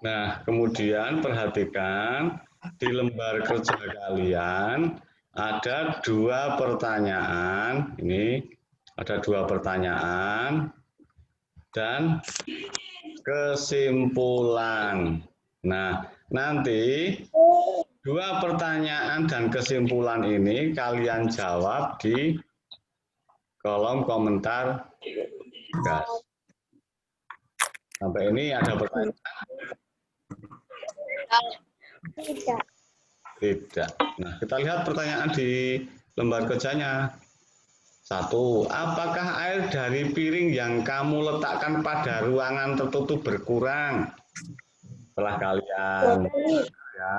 Nah, kemudian perhatikan di lembar kerja kalian ada 2 pertanyaan. Ini ada 2 pertanyaan dan kesimpulan. Nah, nanti 2 pertanyaan dan kesimpulan ini kalian jawab di kolom komentar gas. Sampai ini ada pertanyaan? Tidak. Tidak. Nah, kita lihat pertanyaan di lembar kerjanya. 1. Apakah air dari piring yang kamu letakkan pada ruangan tertutup berkurang? Setelah kalian ya,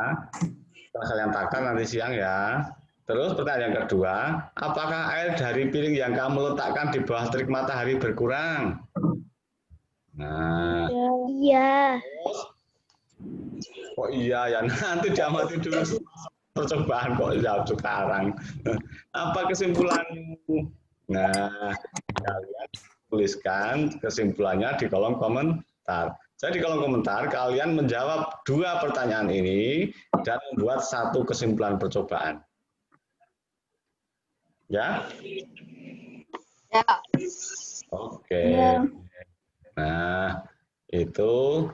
setelah kalian takar nanti siang ya. Terus pertanyaan yang kedua, apakah air dari piring yang kamu letakkan di bawah terik matahari berkurang? Nah, Iya. kok iya ya, nanti diamati dulu percobaan kok jawab sekarang. Apa kesimpulanmu? Nah, kalian tuliskan kesimpulannya di kolom komentar. Jadi di kolom komentar kalian menjawab 2 pertanyaan ini dan membuat 1 kesimpulan percobaan. Ya? Ya. Oke. Ya. Nah, itu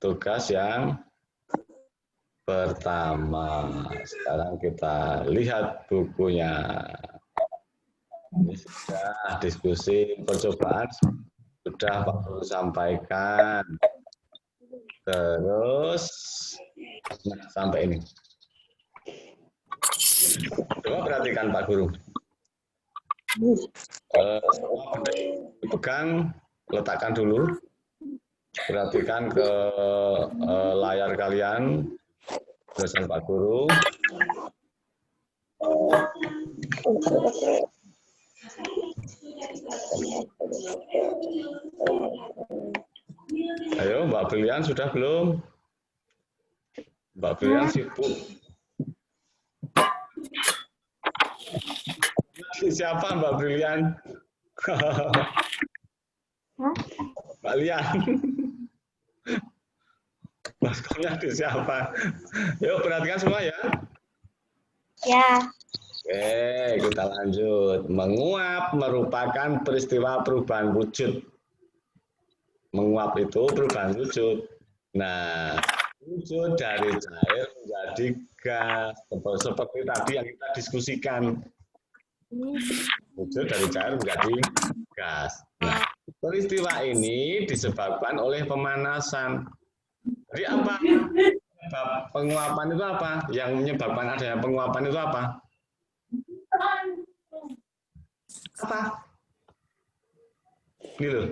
tugas yang pertama. Sekarang kita lihat bukunya. Ini sudah diskusi percobaan sudah Pak Guru sampaikan. Terus nah, sampai ini. Coba perhatikan Pak Guru. Pegang, letakkan dulu. Perhatikan ke layar kalian. Tulisan Pak Guru. Ayo, Mbak Brilian sudah belum? Mbak Brilian sibuk. Siapa Mbak Brilian? Mbak Lian. Maskernya di siapa? Yuk perhatikan semua ya. Ya. Oke, kita lanjut. Menguap merupakan peristiwa perubahan wujud. Menguap itu perubahan wujud. Nah, wujud dari cair menjadi gas. Seperti tadi yang kita diskusikan. Wujud dari cair menjadi gas. Nah, peristiwa ini disebabkan oleh pemanasan. Jadi apa? Penguapan itu apa? Yang menyebabkan adanya penguapan itu apa? Apa? Ini loh.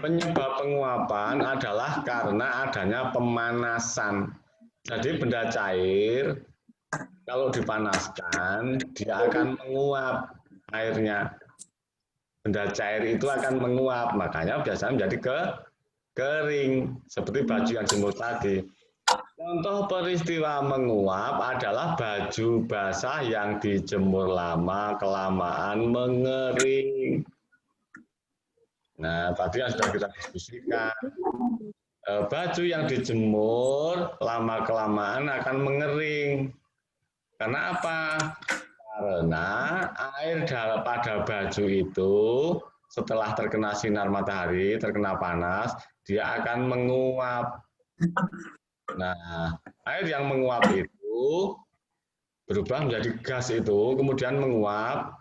Penyebab penguapan adalah karena adanya pemanasan. Jadi benda cair kalau dipanaskan dia akan menguap airnya. Benda cair itu akan menguap, makanya biasanya menjadi kering seperti baju yang jemur tadi. Contoh peristiwa menguap adalah baju basah yang dijemur lama kelamaan mengering. Nah, tadi yang sudah kita diskusikan, baju yang dijemur lama kelamaan akan mengering. Karena apa? Karena air pada baju itu setelah terkena sinar matahari, terkena panas, dia akan menguap. Nah, air yang menguap itu berubah menjadi gas itu, kemudian menguap,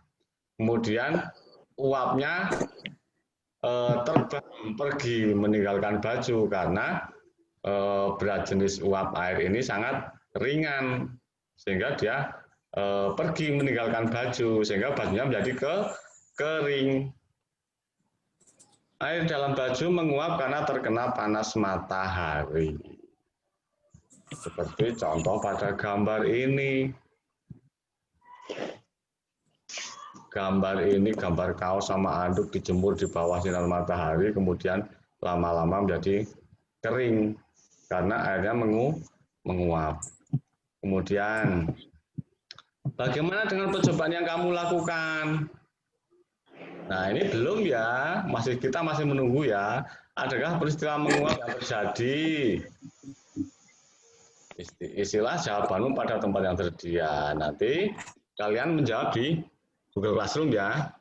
kemudian uapnya terbang pergi meninggalkan baju karena berat jenis uap air ini sangat ringan sehingga dia pergi meninggalkan baju sehingga bajunya menjadi kering. Air dalam baju menguap karena terkena panas matahari. Seperti contoh pada gambar ini. Gambar ini gambar kaos sama anduk dijemur di bawah sinar matahari, kemudian lama-lama menjadi kering karena airnya menguap. Kemudian, bagaimana dengan percobaan yang kamu lakukan? Nah, ini belum ya, kita masih menunggu ya. Adakah peristiwa menguap yang terjadi? Istilah jawabanmu pada tempat yang tersedia. Nanti kalian menjawab di Google Classroom ya.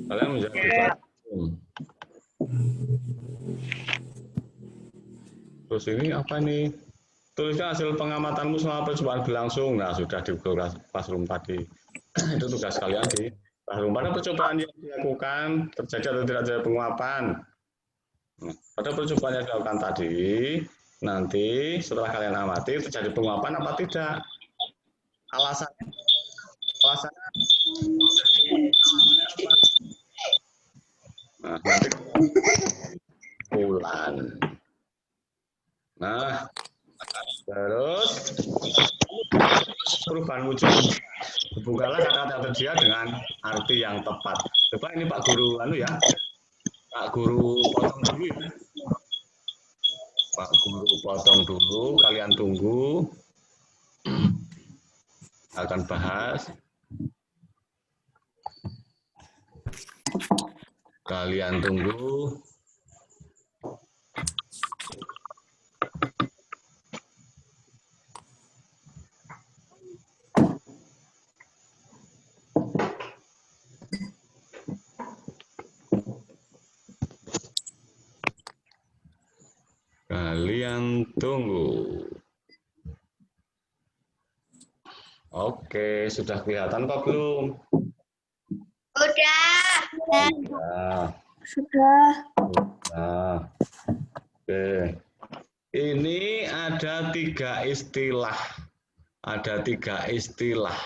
Kalian menjawab di Classroom. Terus ini apa nih? Tuliskan hasil pengamatanmu selama percobaan berlangsung. Nah, sudah di Google Classroom tadi. Itu tugas kalian di Classroom. Pada percobaan yang dilakukan, terjadi atau tidak terjadi penguapan. Nah, pada percobaan yang dilakukan tadi, nanti setelah kalian amati, terjadi penguapan apa tidak? Alasannya apa? Nah, nanti bulan. Nah, terus perubahan wujud. Hubungkanlah kata-kata yang tersedia dengan arti yang tepat. Coba ini Pak Guru ya. Pak Guru potong dulu ya. Pak Guru potong dulu, kalian tunggu. Akan bahas. Kalian tunggu. Kalian tunggu. Oke, sudah kelihatan Pak belum? Udah. Sudah. Oke. Ini ada 3 istilah. Ada 3 istilah.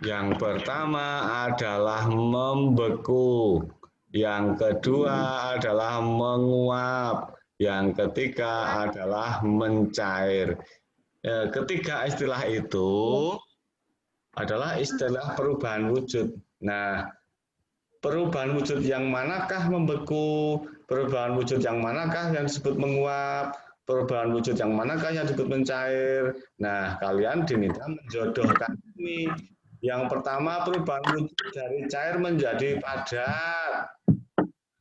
Yang pertama adalah membeku. Yang kedua adalah menguap. Yang ketiga adalah mencair. Ketiga istilah itu adalah istilah perubahan wujud. Nah, perubahan wujud yang manakah membeku? Perubahan wujud yang manakah yang disebut menguap? Perubahan wujud yang manakah yang disebut mencair? Nah, kalian diminta menjodohkan ini. Yang pertama, perubahan wujud dari cair menjadi padat.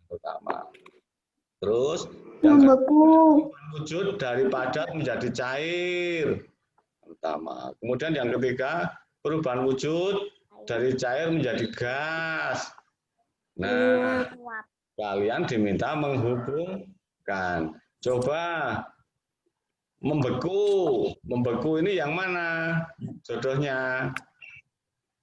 Pertama. Terus, yang kedua, wujud dari padat menjadi cair. Pertama. Kemudian yang ketiga, perubahan wujud dari cair menjadi gas. Nah, kalian diminta menghubungkan. Coba membeku. Membeku ini yang mana jodohnya?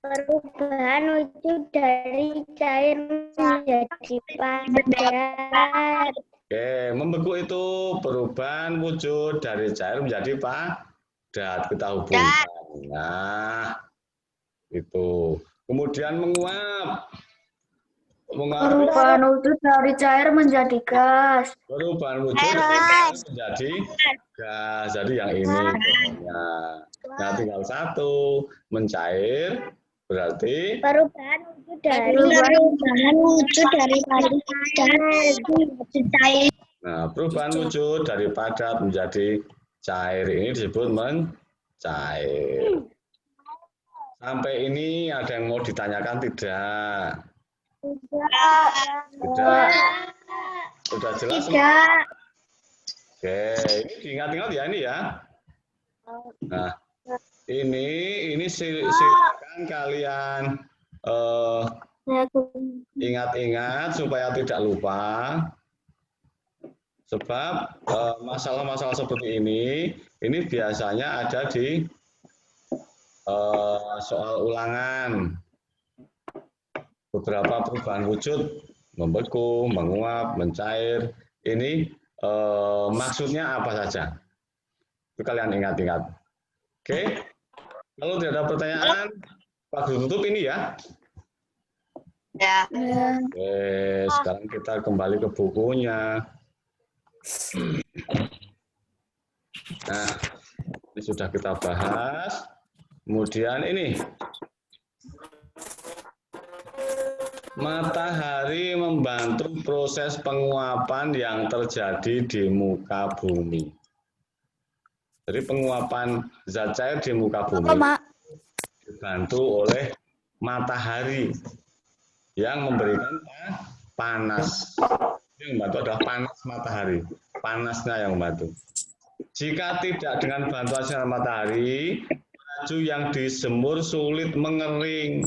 Perubahan wujud dari cair menjadi padat. Oke, membeku itu perubahan wujud dari cair menjadi padat. Kita hubungkan. Nah, itu. Kemudian menguap. Perubahan wujud dari cair menjadi gas. Perubahan wujud dari cair menjadi gas. Jadi yang ini. Nah, tinggal satu. Mencair berarti perubahan wujud dari padat menjadi cair. Nah, perubahan wujud dari padat menjadi cair ini disebut mencair. Sampai ini ada yang mau ditanyakan tidak? Tidak. Sudah jelas? Tidak. Oke, ini diingat-ingat ya ini ya. Nah, ini silakan kalian ingat-ingat supaya tidak lupa. Sebab masalah-masalah seperti ini biasanya ada di soal ulangan. Beberapa perubahan wujud, membeku, menguap, mencair. Ini maksudnya apa saja? Itu kalian ingat-ingat. Oke? Kalau tidak ada pertanyaan, Pak Guru tutup ini ya. Ya. Oke, sekarang kita kembali ke bukunya. Nah, ini sudah kita bahas. Kemudian ini. Matahari membantu proses penguapan yang terjadi di muka bumi. Jadi penguapan zat cair di muka bumi dibantu oleh matahari. yang memberikan panas. Yang membantu adalah panas matahari. Panasnya yang membantu. Jika tidak dengan bantuan sinar matahari, baju yang dijemur sulit mengering.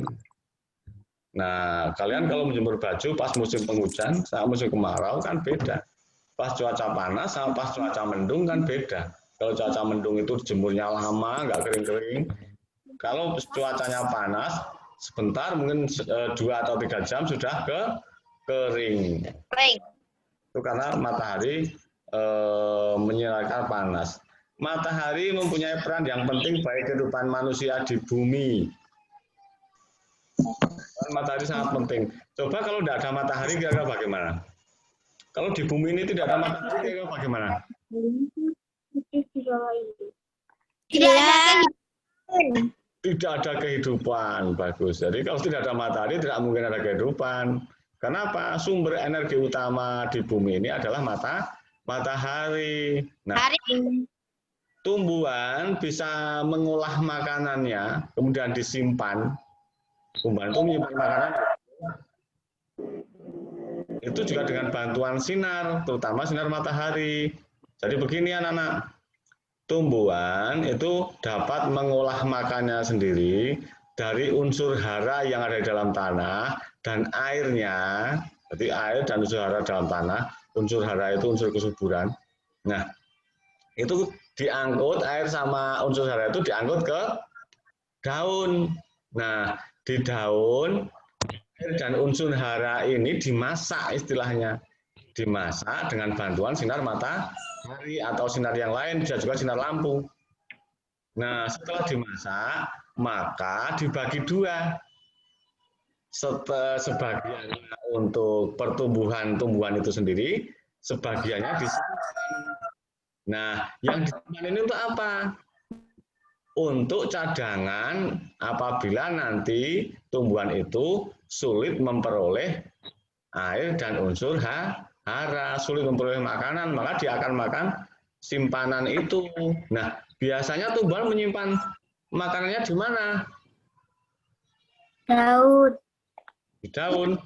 Nah, kalian kalau menjemur baju pas musim penghujan sama musim kemarau kan beda. Pas cuaca panas sama pas cuaca mendung kan beda. Kalau cuaca mendung itu jemurnya lama, nggak kering-kering. Kalau cuacanya panas, sebentar mungkin 2 atau 3 jam sudah kering. Itu karena matahari menyinarkan panas. Matahari mempunyai peran yang penting bagi kehidupan manusia di bumi. Matahari sangat penting. Coba kalau tidak ada matahari kira-kira bagaimana? Kalau di bumi ini tidak ada matahari kira-kira bagaimana? Tidak ada kehidupan. Bagus. Jadi kalau tidak ada matahari tidak mungkin ada kehidupan. Kenapa? Sumber energi utama di bumi ini adalah matahari. Nah, tumbuhan bisa mengolah makanannya, kemudian disimpan. Tumbuhan itu menyimpan makanan itu juga dengan bantuan sinar, terutama sinar matahari. Jadi begini anak-anak, tumbuhan itu dapat mengolah makannya sendiri dari unsur hara yang ada di dalam tanah dan airnya. Jadi air dan unsur hara dalam tanah, unsur hara itu unsur kesuburan. Nah, itu diangkut, air sama unsur hara itu diangkut ke daun. Nah, di daun air dan unsur hara ini dimasak istilahnya. Dimasak dengan bantuan sinar matahari atau sinar yang lain, bisa juga sinar lampu. Nah, setelah dimasak, maka dibagi 2. Sebagiannya untuk pertumbuhan tumbuhan itu sendiri, sebagiannya disimpan. Nah, yang disimpan ini untuk apa? Untuk cadangan apabila nanti tumbuhan itu sulit memperoleh air dan unsur hara, sulit memperoleh makanan, maka dia akan makan simpanan itu. Nah, biasanya tumbuhan menyimpan makanannya di mana? Daun. Di daun.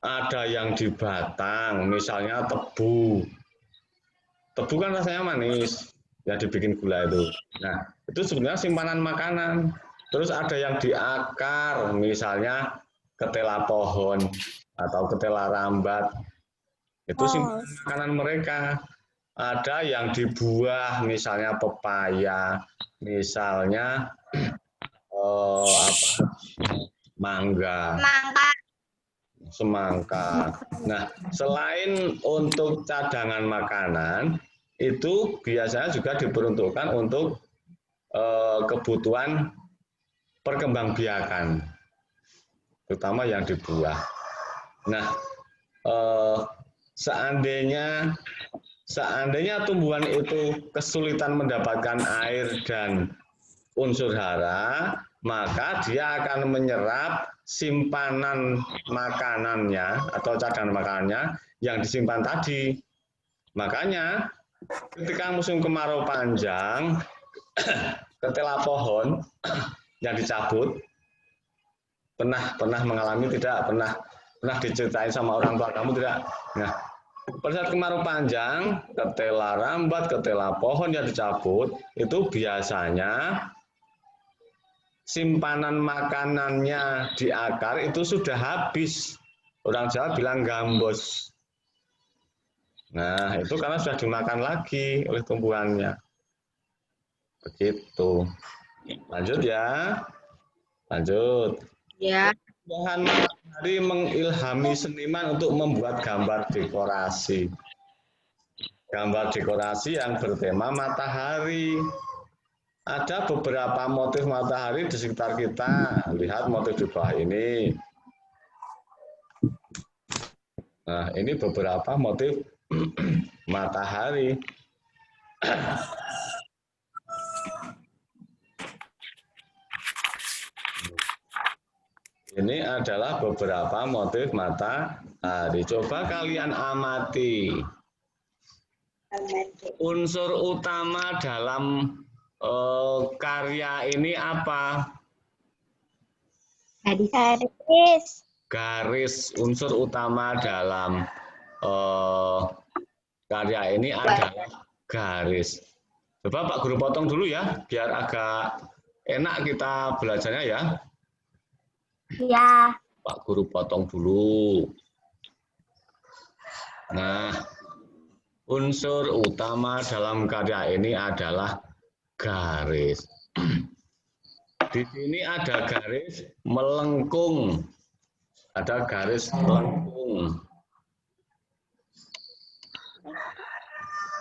Ada yang di batang, misalnya tebu. Tebu kan rasanya manis, ya dibikin gula itu. Nah, itu sebenarnya simpanan makanan. Terus ada yang di akar, misalnya ketela pohon atau ketela rambat. Itu simpanan makanan mereka. Ada yang di buah, misalnya pepaya, misalnya mangga, semangka. Nah, selain untuk cadangan makanan, itu biasanya juga diperuntukkan untuk kebutuhan perkembangbiakan, terutama yang di buah. Nah, seandainya tumbuhan itu kesulitan mendapatkan air dan unsur hara, maka dia akan menyerap simpanan makanannya atau cadangan makanannya yang disimpan tadi. Makanya ketika musim kemarau panjang, ketela pohon yang dicabut, pernah mengalami tidak? Pernah diceritain sama orang tua kamu tidak? Nah, pada saat kemarau panjang, ketela rambat, ketela pohon yang dicabut, itu biasanya simpanan makanannya di akar itu sudah habis. Orang Jawa bilang gambos. Nah, itu karena sudah dimakan lagi oleh tumbuhannya. Begitu. Lanjut ya. Lanjut. Ya. Bahan matahari mengilhami seniman untuk membuat gambar dekorasi. Gambar dekorasi yang bertema matahari. Ada beberapa motif matahari di sekitar kita. Lihat motif di bawah ini. Nah, ini beberapa motif matahari. Ini adalah beberapa motif matahari. Coba kalian amati. Unsur utama dalam karya ini apa? Garis. Garis, unsur utama dalam karya ini adalah garis. Coba Pak Guru potong dulu ya, biar agak enak kita belajarnya ya. Ya. Pak Guru potong dulu. Nah, unsur utama dalam karya ini adalah garis. Di sini ada garis melengkung. Ada garis melengkung.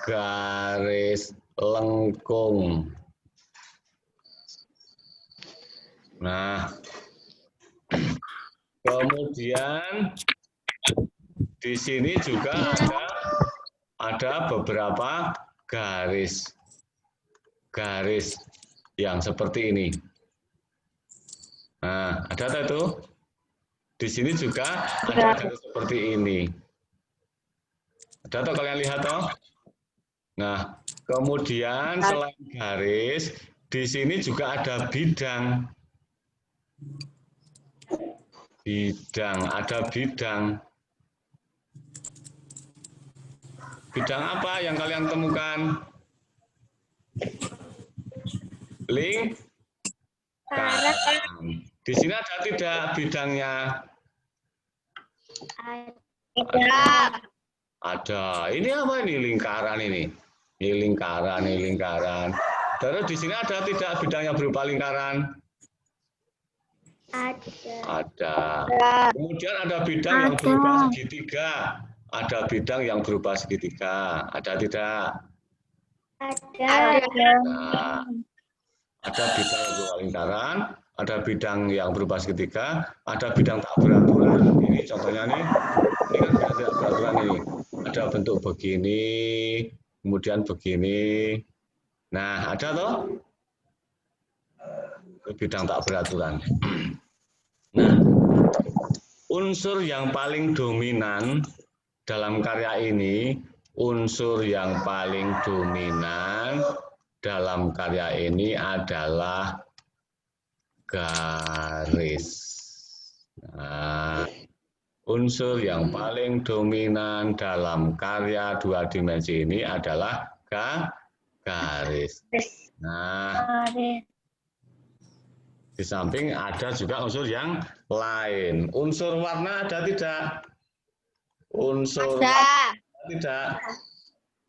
Garis lengkung. Nah, kemudian di sini juga ada beberapa garis yang seperti ini. Nah, ada tak itu? Di sini juga ada garis seperti ini. Ada tak kalian lihat toh? Nah, kemudian selain garis, di sini juga ada bidang. Ada bidang. Bidang apa yang kalian temukan? Lingkaran. Di sini ada tidak bidangnya? Ada. Ini apa ini lingkaran ini? Ini lingkaran. Terus di sini ada tidak bidang yang berupa lingkaran? Ada. Kemudian ada bidang yang berupa segitiga. Ada bidang yang berupa segitiga. Ada tidak? Ada. Ada bidang yang berupa lingkaran. Ada bidang yang berupa segitiga. Ada bidang tak beraturan. Ini contohnya nih. Ini kan bidang tidak beraturan ini. Ada bentuk begini. Kemudian begini. Nah, ada toh? Bidang tak beraturan. Nah, unsur yang paling dominan dalam karya ini, adalah garis. Nah, unsur yang paling dominan dalam karya 2 dimensi ini adalah garis. Nah, di samping ada juga unsur yang lain. Unsur warna ada tidak? Unsur warna tidak?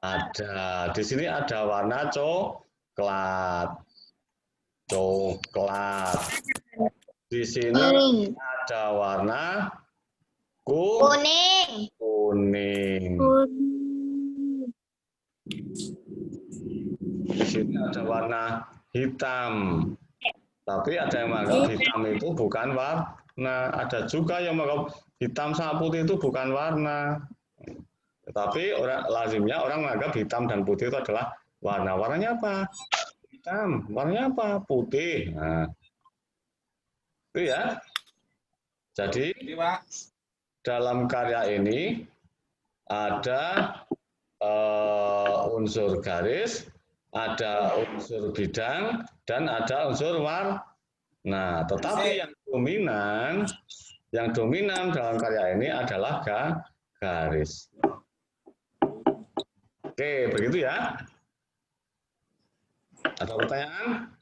Ada. Di sini ada warna coklat. Di sini ada warna kuning. Di sini ada warna hitam. Tapi ada yang menganggap hitam itu bukan warna. Ada juga yang menganggap hitam sama putih itu bukan warna. Tetapi lazimnya orang menganggap hitam dan putih itu adalah warna. Warnanya apa? Hitam. Warnanya apa? Putih. Nah, itu ya. Jadi dalam karya ini ada unsur garis, ada unsur bidang, dan ada unsur warna. Nah, tetapi yang dominan dalam karya ini adalah garis. Oke, begitu ya. Ada pertanyaan?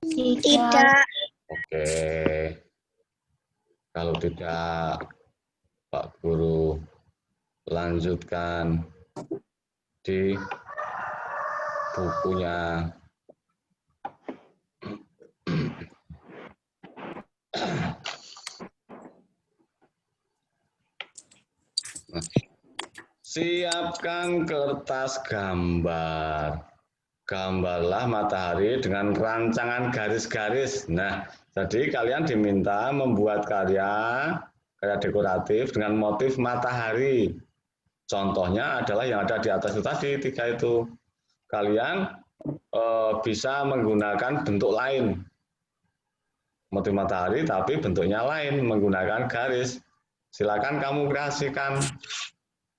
Tidak. Oke. Kalau tidak, Pak Guru lanjutkan di bukunya. Siapkan kertas gambar. Gambarlah matahari dengan rancangan garis-garis. Nah, jadi kalian diminta membuat karya dekoratif dengan motif matahari. Contohnya adalah yang ada di atas itu tadi, 3 itu. Kalian bisa menggunakan bentuk lain. Motif matahari tapi bentuknya lain, menggunakan garis. Silakan kamu kreasikan.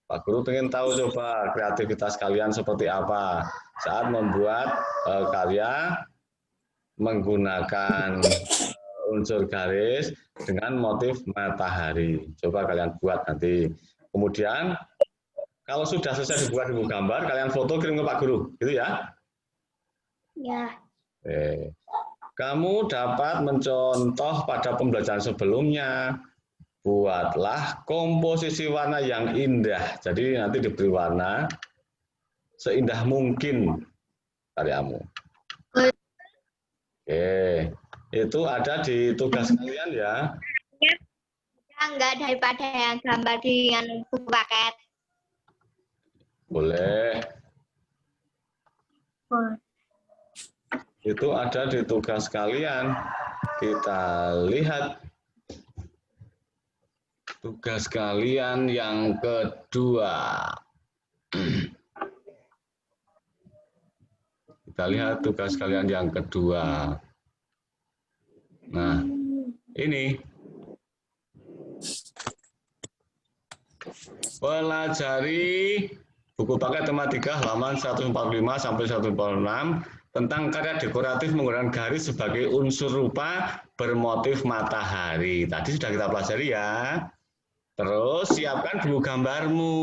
Pak Guru ingin tahu coba kreativitas kalian seperti apa saat membuat karya menggunakan unsur garis dengan motif matahari. Coba kalian buat nanti. Kemudian kalau sudah selesai dibuat ibu gambar, kalian foto kirim ke Pak Guru, gitu ya? Ya. Oke. Kamu dapat mencontoh pada pembelajaran sebelumnya. Buatlah komposisi warna yang indah. Jadi nanti diberi warna seindah mungkin karyamu. Oke, itu ada di tugas kalian ya. Enggak daripada yang gambar di buku paket. Boleh. Itu ada di tugas kalian. Kita lihat tugas kalian yang kedua. Kita lihat tugas kalian yang kedua. Nah, ini. Pelajari buku paket tematika halaman 145 sampai 146 tentang karya dekoratif menggunakan garis sebagai unsur rupa bermotif matahari. Tadi sudah kita pelajari ya. Terus siapkan buku gambarmu.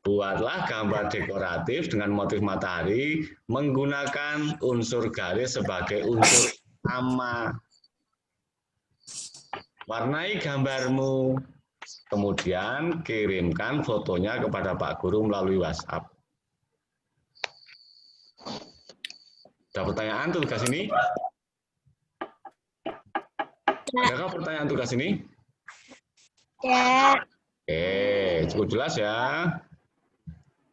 Buatlah gambar dekoratif dengan motif matahari menggunakan unsur garis sebagai unsur utama. Warnai gambarmu. Kemudian kirimkan fotonya kepada Pak Guru melalui WhatsApp. Ada pertanyaan tugas ini? Adakah pertanyaan tugas ini? Ya. Oke, cukup jelas ya?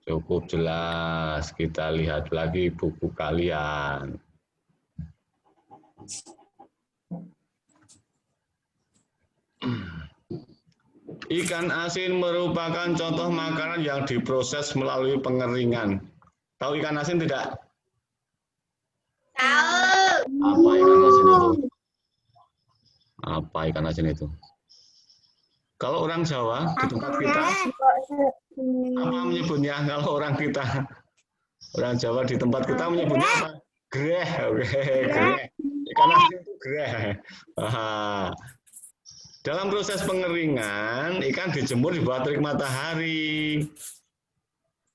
Cukup jelas. Kita lihat lagi buku kalian. Ikan asin merupakan contoh makanan yang diproses melalui pengeringan. Tahu ikan asin tidak? Tahu. Apa ikan asin itu? Apa ikan asin itu? Kalau orang Jawa di tempat kita, apa menyebutnya? Kalau orang Jawa di tempat kita menyebutnya apa? Greh, greh. Ikan asin itu greh. Dalam proses pengeringan, ikan dijemur di bawah terik matahari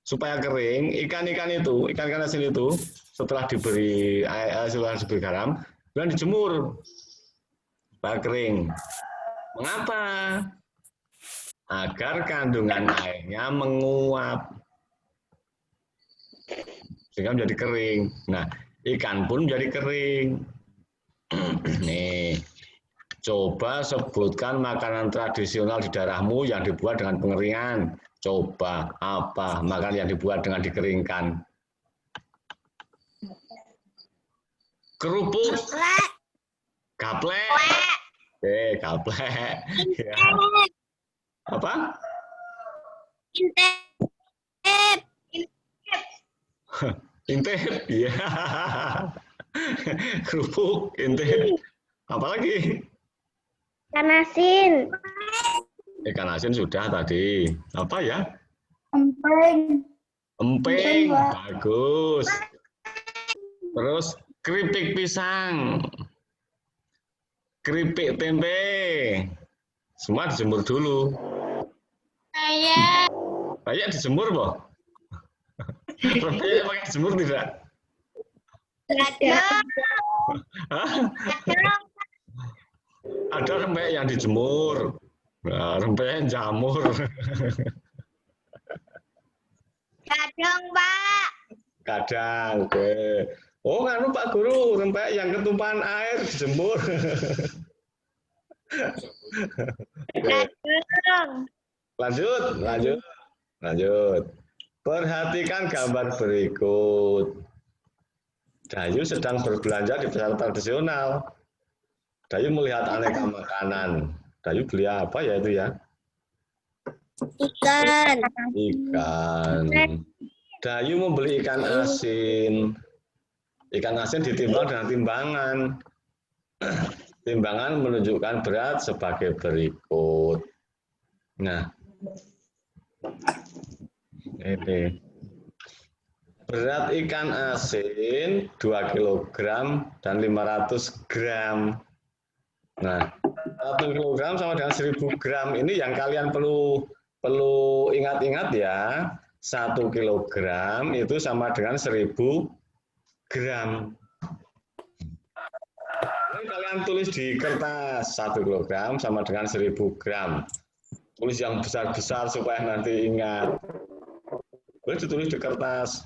supaya kering. Ikan asin itu setelah diberi garam, kemudian dijemur supaya kering. Mengapa? Agar kandungan airnya menguap sehingga menjadi kering. Nah, ikan pun menjadi kering. Nih. Coba sebutkan makanan tradisional di daerahmu yang dibuat dengan pengeringan. Coba apa makanan yang dibuat dengan dikeringkan? Kerupuk. Gaplek. Oke, gaplek. Ya. Apa? Intip. Intip. Iya. Kerupuk, intip. Apalagi? Ikan asin. Ikan asin sudah tadi. Apa ya? Emping. Emping, bagus. Terus keripik pisang. Keripik tempe. Semua dijemur dulu. Kayak dijemur, Boh? Rempeyek pakai jemur tidak? Ada. Ada rempeyek yang dijemur. Nah, rempeyek jamur. Kadang, Pak. Kadang, oke. Oh, nganu Pak Guru, rempeyek yang ketumpahan air dijemur. Kadang. Lanjut. Perhatikan gambar berikut. Dayu sedang berbelanja di pasar tradisional. Dayu melihat aneka makanan. Dayu beli apa ya itu ya? Ikan. Dayu membeli ikan asin. Ikan asin ditimbang dengan timbangan. Timbangan menunjukkan berat sebagai berikut. Nah, ini. Berat ikan asin 2 kg dan 500 gram. Nah, 1 kilogram sama dengan 1000 gram. Ini yang kalian perlu ingat-ingat ya. 1 kilogram itu sama dengan 1000 gram. Ini kalian tulis di kertas 1 kilogram sama dengan 1000 gram. Tulis yang besar-besar supaya nanti ingat. Boleh ditulis di kertas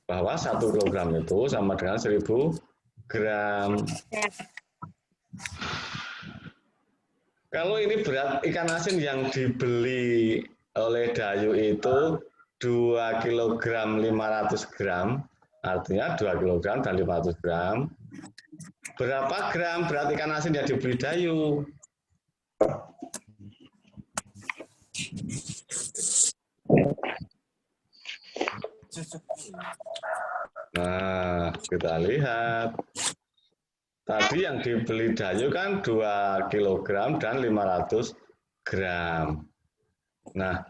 bahwa 1 kilogram itu sama dengan 1000 gram. Kalau ini berat ikan asin yang dibeli oleh Dayu itu 2 kilogram 500 gram, artinya 2 kilogram dan 500 gram. Berapa gram berat ikan asin yang dibeli Dayu? Nah, kita lihat. Tadi yang dibeli Dayu kan 2 kilogram dan 500 gram. Nah,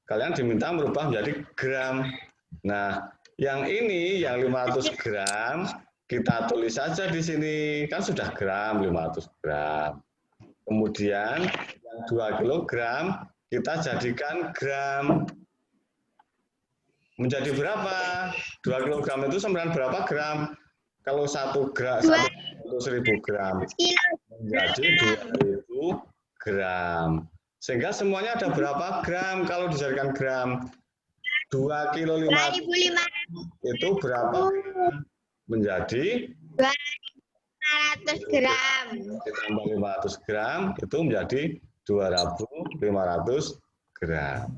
kalian diminta merubah menjadi gram. Nah, yang ini yang 500 gram kita tulis saja di sini, kan sudah gram 500 gram. Kemudian yang 2 kilogram kita jadikan gram. Menjadi berapa? 2 kilogram itu 9 berapa gram? Kalau 1 gram, 1.000 gram menjadi 2.000 gram. Sehingga semuanya ada berapa gram kalau dijadikan gram? 2 kilo 500 itu berapa gram? Menjadi 2.500 gram. Ditambah 500 gram itu menjadi 2.500 gram.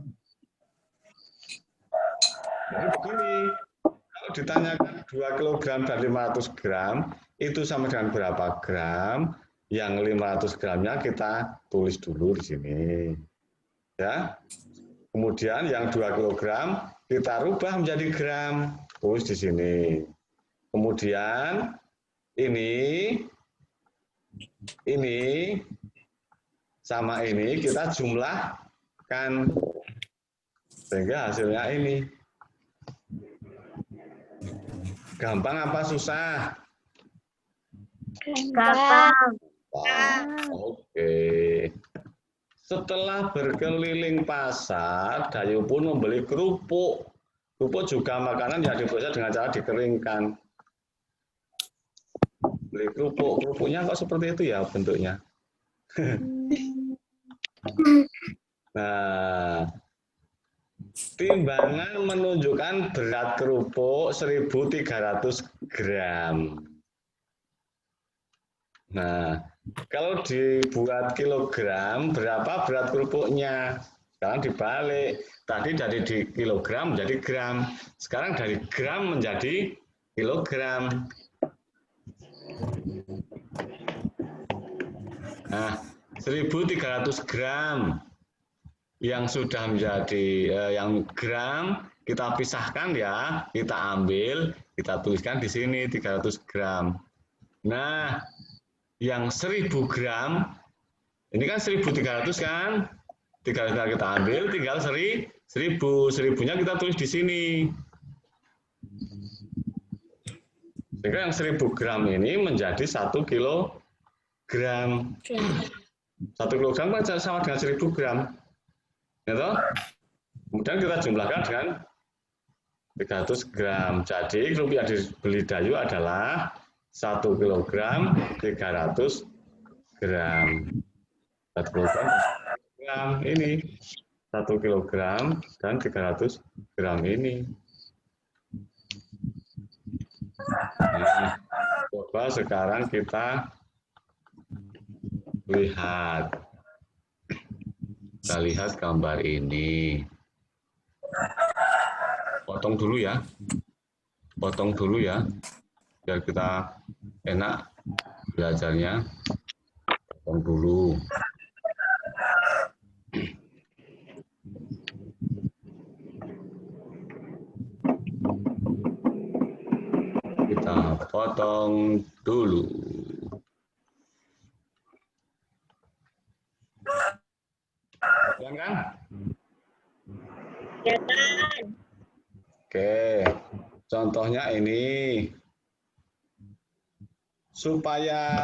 Jadi begini, kalau ditanyakan 2 kilogram dan 500 gram, itu sama dengan berapa gram? Yang 500 gramnya kita tulis dulu di sini. Ya. Kemudian yang 2 kilogram kita rubah menjadi gram, tulis di sini. Kemudian ini sama ini kita jumlahkan sehingga hasilnya ini. Gampang apa susah? Gampang. Oke. Setelah berkeliling pasar, Dayu pun membeli kerupuk. Kerupuk juga makanan yang diproses dengan cara dikeringkan. Beli kerupuk, kerupuknya kok seperti itu ya bentuknya. Nah, timbangan menunjukkan berat kerupuk 1.300 gram. Nah, kalau dibuat kilogram, berapa berat kerupuknya? Sekarang dibalik. Tadi dari di kilogram menjadi gram. Sekarang dari gram menjadi kilogram. Nah, 1.300 gram yang sudah menjadi yang gram kita pisahkan ya, kita ambil, kita tuliskan di sini 300 gram. Nah, yang 1.000 gram, ini kan 1.300 kan, 300 kita ambil, tinggal 1.000, 1.000-nya kita tulis di sini. Sehingga yang 1.000 gram ini menjadi 1 kilogram. 1 kilogram kan sama dengan 1.000 gram. Gitu? Kemudian kita jumlahkan dengan 300 gram. Jadi kerupuk yang dibeli Dayu adalah 1 kilogram 300 gram. 1 kilogram ini 1 kilogram dan 300 gram ini. Nah, coba sekarang kita lihat. Kita lihat gambar ini. Potong dulu ya. Potong dulu ya. Biar kita enak belajarnya. Potong dulu. Kita potong dulu. Ya kan? Ya kan? Oke, contohnya ini. supaya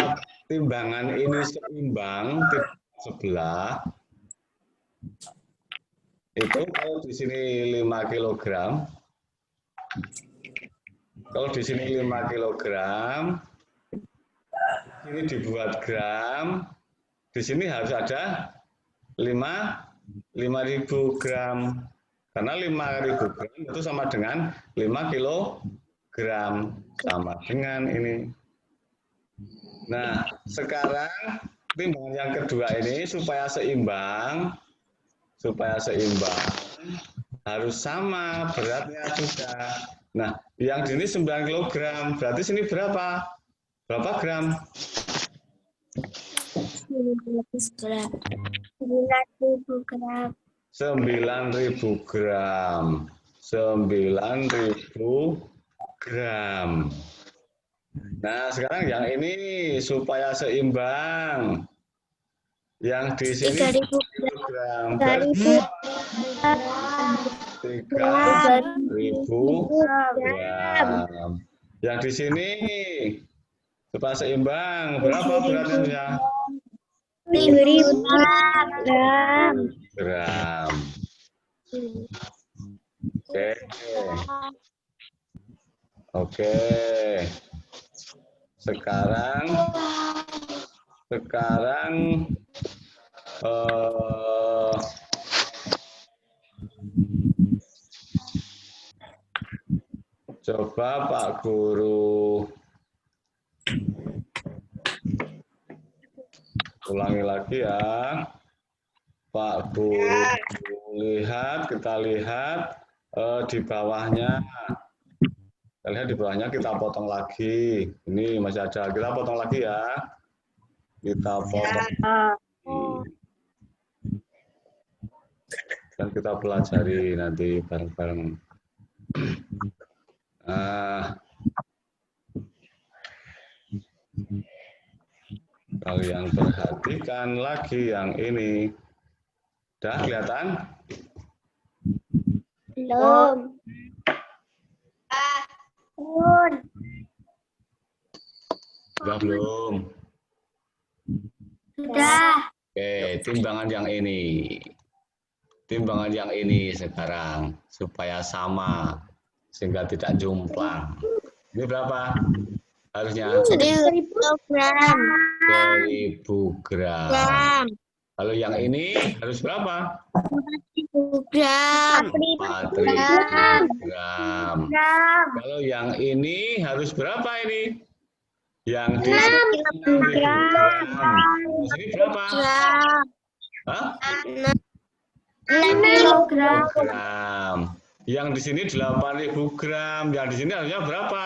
timbangan ini seimbang, tidak sebelah, itu kalau di sini 5 kg, kalau di sini 5 kg, ini dibuat gram, di sini harus ada 5.000 gram. Karena 5.000 gram itu sama dengan 5 kilogram, sama dengan ini. Nah, sekarang timbangan yang kedua ini supaya seimbang harus sama beratnya juga. Nah, yang di sini 9 kg, berarti sini berapa? Berapa gram? 900 gram. 9.000 gram. 9.000 gram. 9.000 gram. Nah, sekarang yang ini supaya seimbang. Yang di sini 3.000 gram. 3.000 gram. Yang di sini supaya seimbang berapa beratnya? 1.000 gram. Gram. Oke. Oke. Sekarang coba Pak Guru ulangi lagi ya. Pak Guru lihat, kita lihat di bawahnya. Kita lihat di bawahnya, kita potong lagi. Ini masih ada, kita potong lagi ya. Kita potong. Dan kita pelajari nanti bareng-bareng. Nah, kalian perhatikan lagi yang ini. Udah kelihatan? Belum. Sudah belum? Sudah. Oke, timbangan yang ini. Timbangan yang ini sekarang supaya sama sehingga tidak jomplang. Ini berapa? Harusnya 1.000 gram. 1.000 gram. Kalau yang ini harus berapa? 4.000 gram. 4.000 gram. Kalau yang ini harus berapa ini? Yang di 6.000 gram. Di sini berapa? Hah? 6 gram. Yang di sini 8.000 gram. Yang di sini harusnya berapa?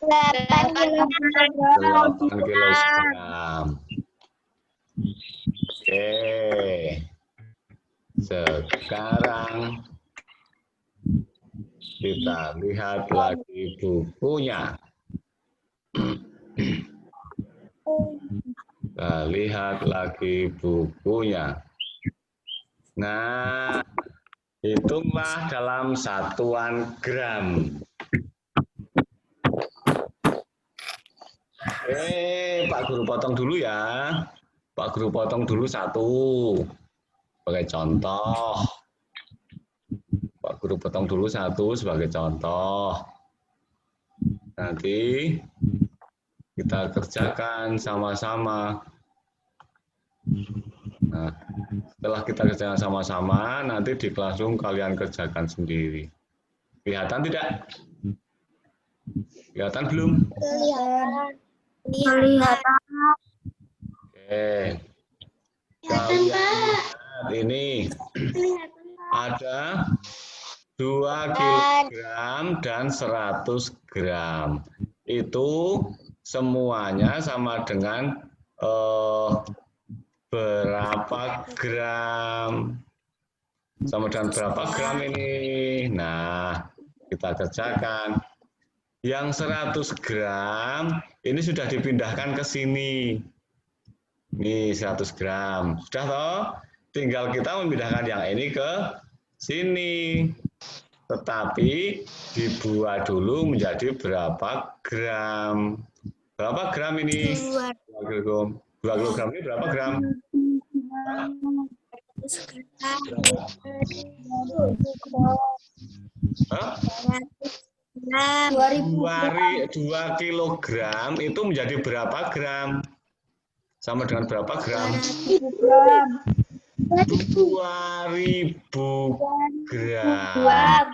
8 kilogram. 8 kilogram. Oke. Sekarang kita lihat lagi bukunya. Kita lihat lagi bukunya. Nah, hitunglah dalam satuan gram. Pak Guru potong dulu ya. Pak Guru potong dulu satu. Sebagai contoh. Pak Guru potong dulu satu sebagai contoh. Nanti kita kerjakan sama-sama. Nah, setelah kita kerjakan sama-sama, nanti di classroom kalian kerjakan sendiri. Kelihatan tidak? Kelihatan belum? Kelihatan. Oke. Kalian lihat ini. Ada 2 kg dan 100 gram. Itu semuanya sama dengan berapa gram? Sama dengan berapa gram ini? Nah, kita kerjakan. Yang 100 gram ini sudah dipindahkan ke sini. Ini 100 gram. Sudah toh? Tinggal kita memindahkan yang ini ke sini. Tetapi dibuat dulu menjadi berapa gram. Berapa gram ini? 2 2 kilogram. 2 kilogram ini berapa gram? Hah? 2 kilogram itu menjadi berapa gram? Sama dengan berapa gram? 2000 gram.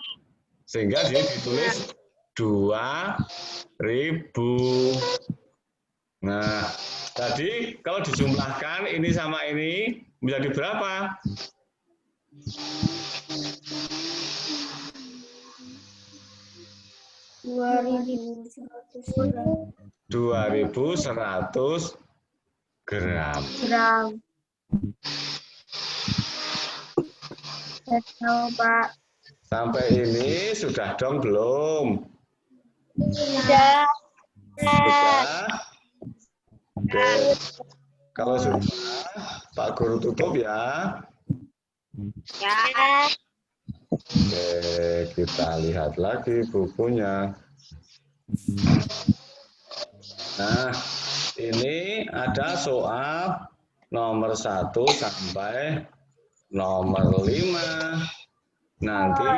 Sehingga dia ditulis 2000. Nah, tadi kalau dijumlahkan ini sama ini menjadi berapa? 2100 gram. Pak. Sampai ini sudah dong belum? Sudah. Sudah? Oke. Kalau sudah, Pak Guru tutup ya. Ya. Oke, kita lihat lagi bukunya. Nah, ini ada soal nomor 1 sampai nomor 5. Nanti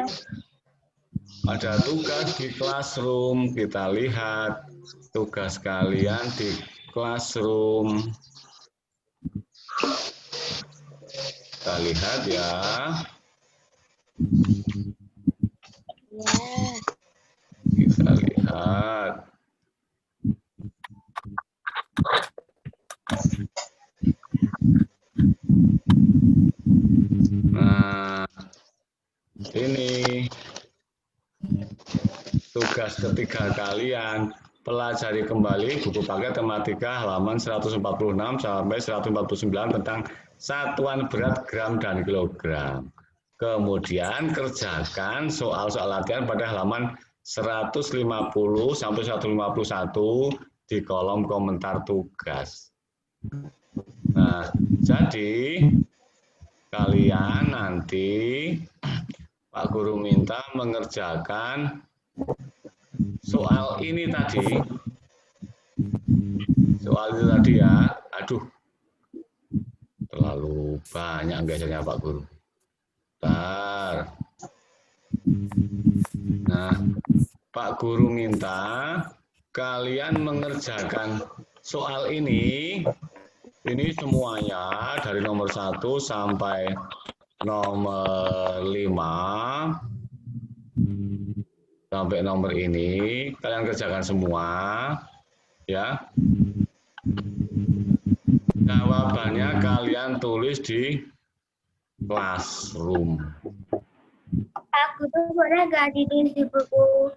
ada tugas di classroom. Kita lihat tugas kalian di classroom. Kita lihat ya. Kita lihat. Nah, ini tugas ketiga kalian. Pelajari kembali buku paket tematika halaman 146 sampai 149 tentang satuan berat gram dan kilogram. Kemudian kerjakan soal-soal latihan pada halaman 150 sampai 151 di kolom komentar tugas. Nah, jadi kalian nanti Pak Guru minta mengerjakan soal ini tadi. Soal itu tadi ya. Aduh, terlalu banyak biasanya Pak Guru. Bentar. Nah, Pak Guru minta kalian mengerjakan soal ini semuanya dari nomor 1 sampai nomor 5 sampai nomor ini kalian kerjakan semua ya. Jawabannya kalian tulis di classroom. Aku tuh boleh nggak ditulis di buku